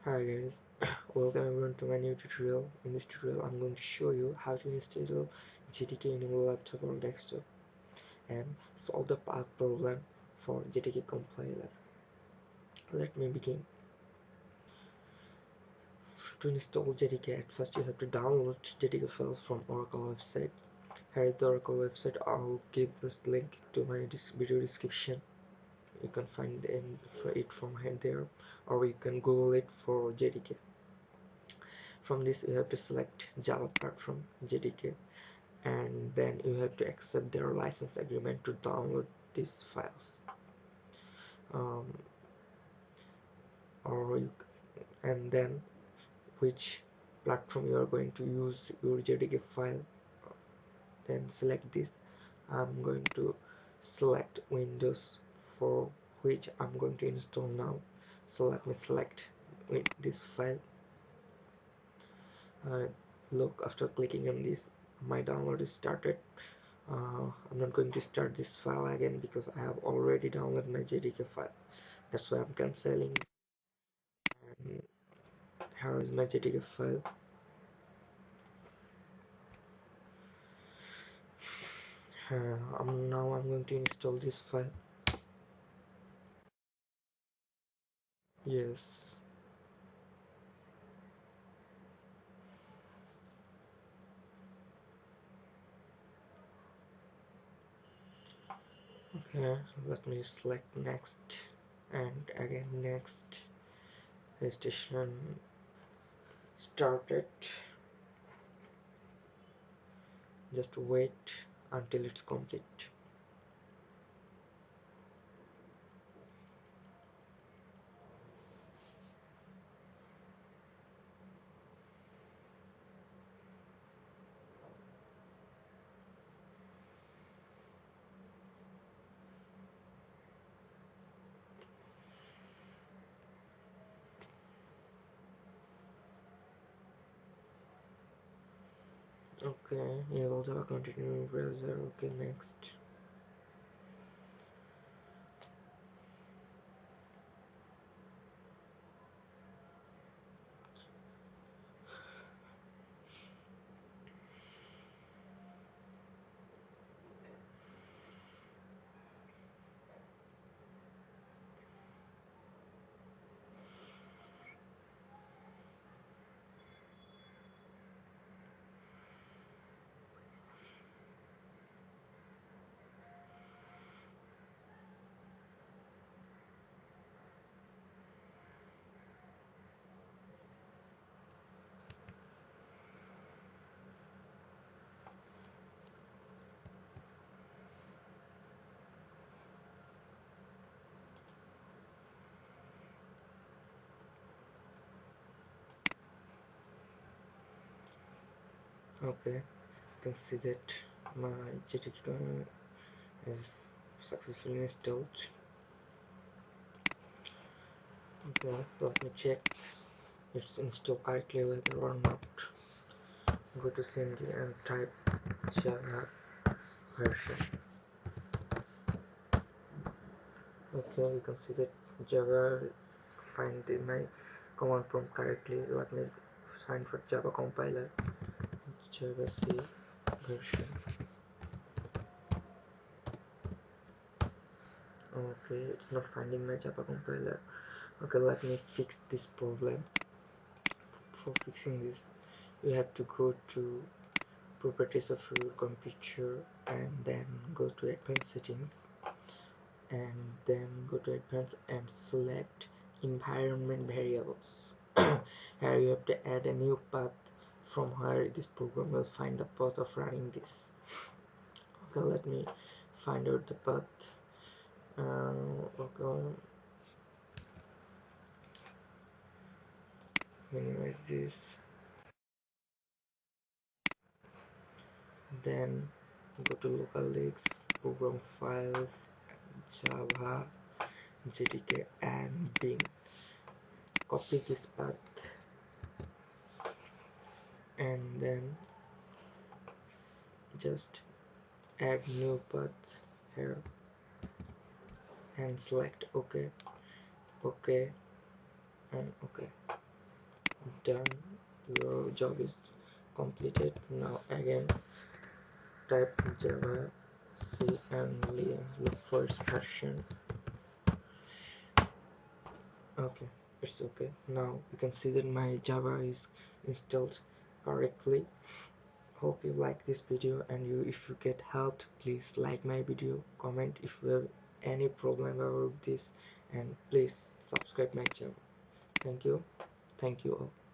Hi guys, welcome everyone to my new tutorial. In this tutorial, I'm going to show you how to install JDK in your laptop or desktop and solve the path problem for JDK compiler. Let me begin. To install JDK, at first you have to download JDK files from Oracle website. Here is the Oracle website. I'll give this link to my video description. You can find it from there, or you can Google it for JDK. From this you have to select Java platform JDK, and then you have to accept their license agreement to download these files, um, or you, and then which platform you are going to use your JDK file, then select this. I'm going to select Windows, for which I'm going to install now. So let me select with this file. Look, after clicking on this, my download is started. I'm not going to start this file again because I have already downloaded my JDK file. That's why I'm cancelling. And here is my JDK file. Now I'm going to install this file. Yes. Okay, let me select next, and again next. Registration started. Just wait until it's complete. Okay, enable Java continuing browser. Okay, next. Okay, you can see that my JDK is successfully installed. Okay, let me check it's installed correctly whether or not. Go to cmd and type java version. Okay, you can see that Java find my command prompt correctly. Let me sign for Java compiler. Java C version. Okay, it's not finding my Java compiler. Okay, let me fix this problem. For fixing this, you have to go to properties of your computer and then go to advanced settings, and then go to advanced and select environment variables. Here you have to add a new path from where this program will find the path of running this. Okay, let me find out the path. Okay, minimize this, then go to local disk, program files, Java, JDK, and bin. Copy this path and then just add new path here and select OK, OK, and OK. done. Your job is completed. Now again type java c and look for its version. Okay, it's okay. Now you can see that my java is installed correctly. Hope you like this video, and if you get helped, please like my video, comment if you have any problem about this, and please subscribe my channel. Thank you all.